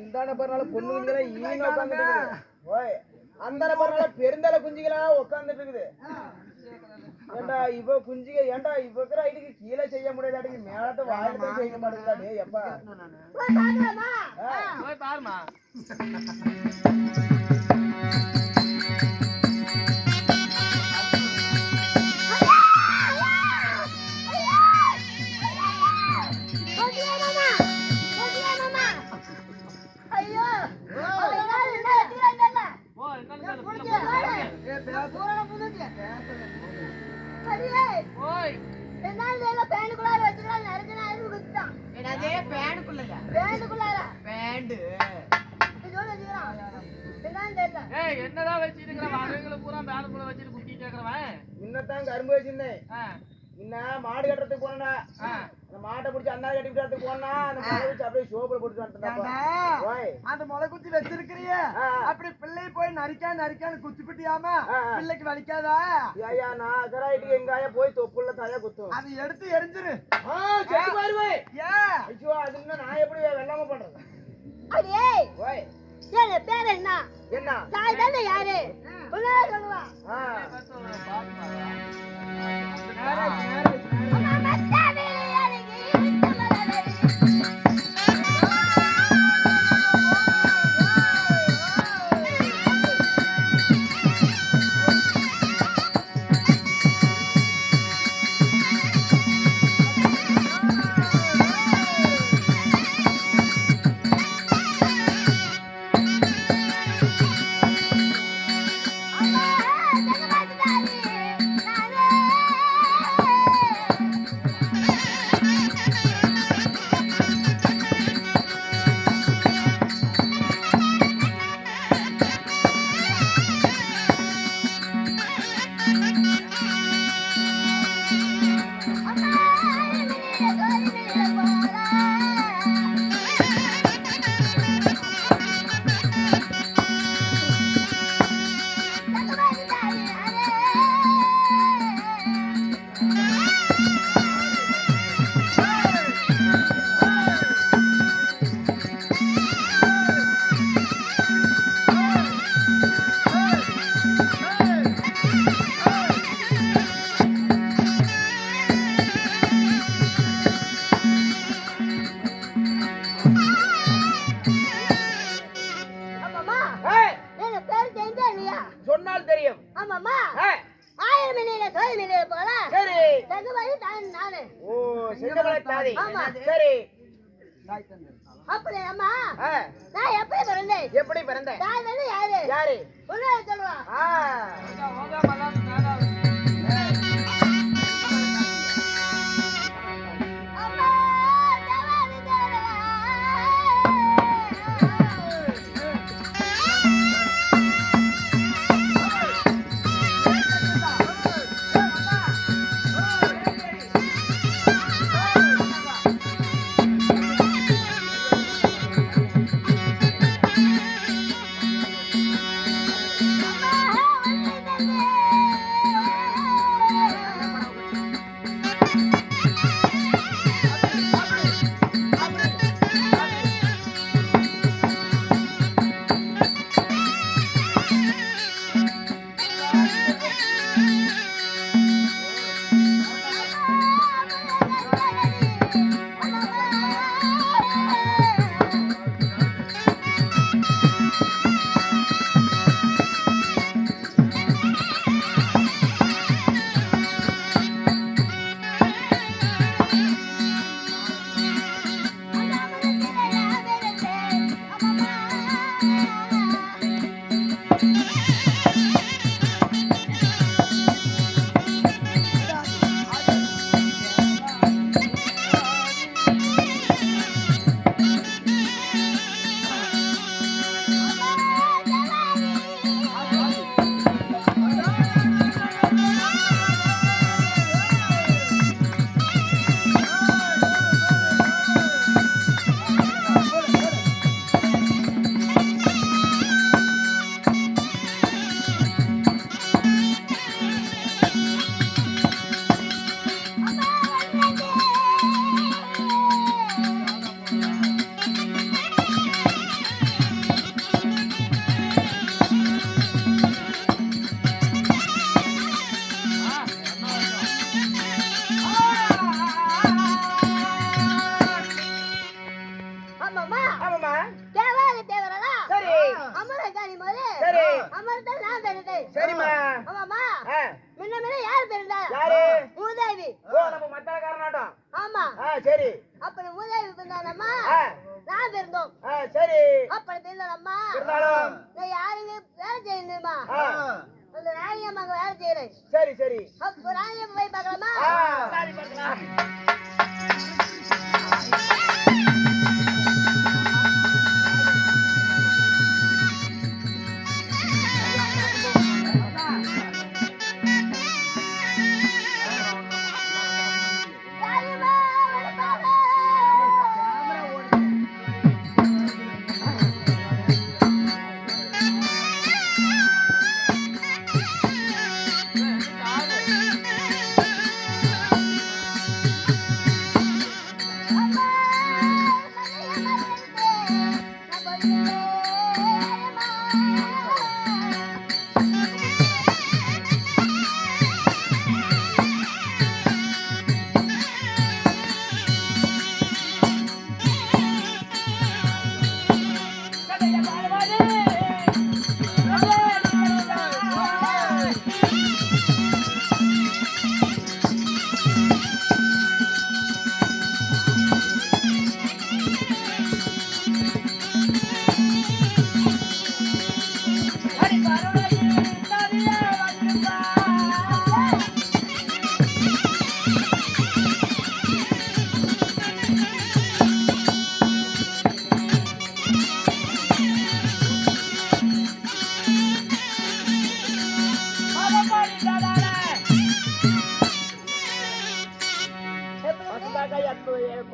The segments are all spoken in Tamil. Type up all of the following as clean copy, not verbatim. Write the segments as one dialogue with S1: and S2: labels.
S1: இந்த பொண்ணுங்கள ஈன உட்காந்துட்டு அந்த பெருந்தால குஞ்சுகளா உட்காந்துட்டு இருக்குது. ஏண்டா இவ குஞ்சுக ஏண்டா இவ இருக்கிற ஐடிக்கு கீழே செய்ய முடியாது, மேலத்தை வாயில செய்ய மாட்டேங்கிறாடே. எப்பா பாருமா என்னதான் வச்சிருக்கிறேன் பூரா பேனுக்குள்ள வச்சுட்டு குட்டி கேக்குறவன் இன்னத்தான் கரும்பு வச்சிருந்தேன். என்ன மாடு கட்டுறதுக்கு போனா அந்த மாட்டை பிடிச்சி அண்ணா கட்டி போனா அந்த மலை வச்சு அப்படியே சோப்புல போட்டு அந்த முளை குத்தி வச்சிருக்கிறிய அப்படி பிள்ளை போய் நரிக்கான்னு குத்திப்பிட்டியாமா பிள்ளைக்கு வலிக்காதா? ஐயா நான் அகராயிட்டு எங்காயா போய் தொப்புள்ள தாயா குத்தும் அது எடுத்து எரிஞ்சிரு. ஐயோ அது இன்னும் நான் எப்படி வெள்ளாம பண்றது?
S2: பேர் என்ன
S1: என்ன
S2: தாய் தானே யாரு சொல்லுவா?
S1: சொன்னால் தெரியும்.
S2: ஆமாமா 1000 மில்லியன் 100 மில்லியன் போல
S1: சரி
S2: தங்கவாயி நானே.
S1: ஓ செங்கமலை தாதி. சரி
S2: அப்படி அம்மா நான் எப்படி பிறந்தேன்?
S1: எப்படி பிறந்தேன்?
S2: தாய் வந்து யாரு
S1: யாரு
S2: உன்னை சொல்லுவா?
S1: சரி.
S2: அப்புறம் மூதேவி பிறந்தானம்மா நான் பிறந்தோம்.
S1: சரி.
S2: அப்புறம் பிறந்தானம்மா
S1: இருந்தாலும்
S2: நான் யாருங்க வேலை செய்யணுமா அந்த ராணியம்மா வேலை செய்யறேன்.
S1: சரி சரி.
S2: அப்ப ராணியம்மா போய் பார்க்கலாமா?
S1: சரி பார்க்கலாம்.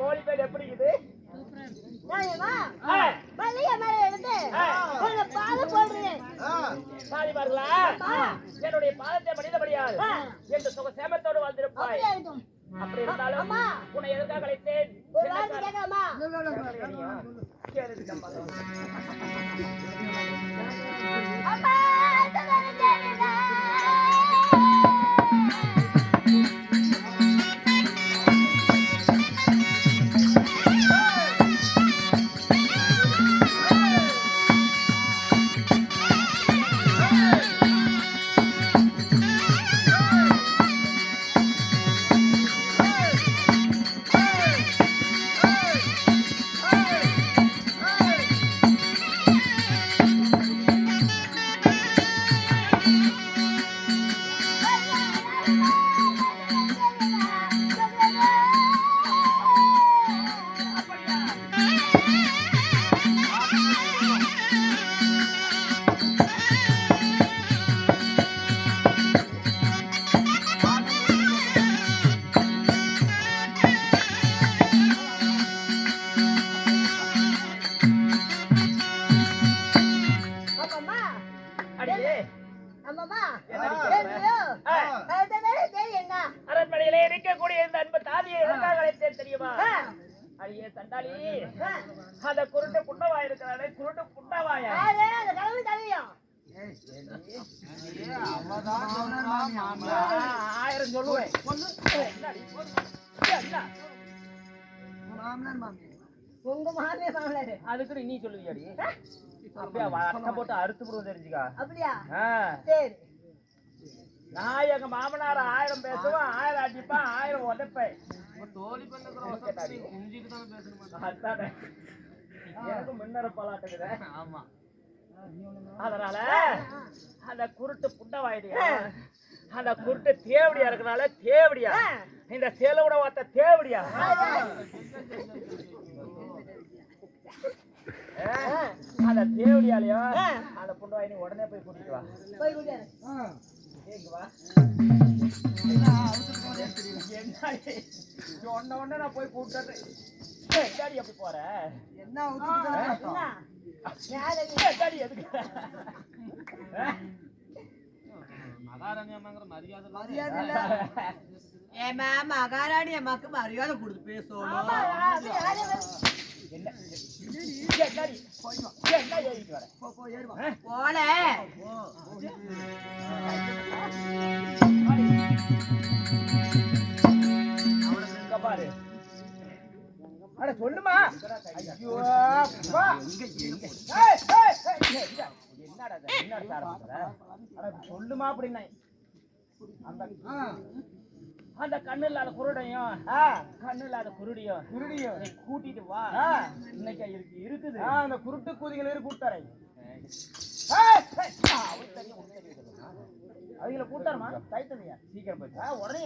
S1: கோழிப்பேடு எப்படி இருக்குது? என்னுடைய பாதத்தை மனிதபடியால் என்று சுக சேமத்தோடு வாழ்ந்திருப்பாய். அப்படி இருந்தாலும் உன்னை எதற்காக அழைத்தேன்? அரண்மனையிலே இருக்கக்கூடிய இந்த அன்பு தாதியை எதற்காக அழைத்தேன் தெரியுமா? அடியே சண்டாளி, அந்த குருட்டு புண்டவா இருக்கிறானே, குருட்டு புண்டவாயா? ஆயிரம் சொல்லுவேன்.
S2: உங்க மாமியார் மாமனாரு
S1: அதுக்கு நீ சொல்லுவியாடி? அப்படியா வட்டம் போட்டு அறுத்து போடுவோம் தெரிஞ்சுக்கா.
S2: அப்படியா? சரி.
S1: நான் எங்க மாமனார 1000 பேசுவேன், 1000 அடிப்பேன், 1000 உதைப்பேன். எனக்கு முன்னர பலாட்டுக்குது. அதனால அந்த குருட்டு புண்டவாயிடியா, அந்த குருட்டு தேவடியா இருக்கனால தேவடியா, இந்த சேலோட வார்த்தை தேவடியா. அந்த தேவடியாலையோ அந்த புண்டவாயினி உடனே போய் கூட்டிட்டு வா.
S2: போய் கூட்டியாரு.
S1: சொன்ன உடனே நான் போய் கூப்பிட்டு எப்படி போற? என்ன எதுக்கு மகாராணி அம்மாங்கிற மரியாதை
S3: ஏமா மகாராணி அம்மாக்கு மரியாதை கொடுத்து பேசணும். போல
S1: பாரு சொல்லுமா. என்னடா சொல்லுமா அப்படின்னா அந்த கண்ணு இல்லாத குருடையும் கண்ணு இல்லாத குருடியும் நீ கூட்டிட்டு வா. இன்னைக்கு இருக்குது அந்த குருட்டு கூதிகள் இரு கூட்டாரை அவங்கள கூட்டாருமா தைத்ததையா சீக்கிரம் போய் உடனே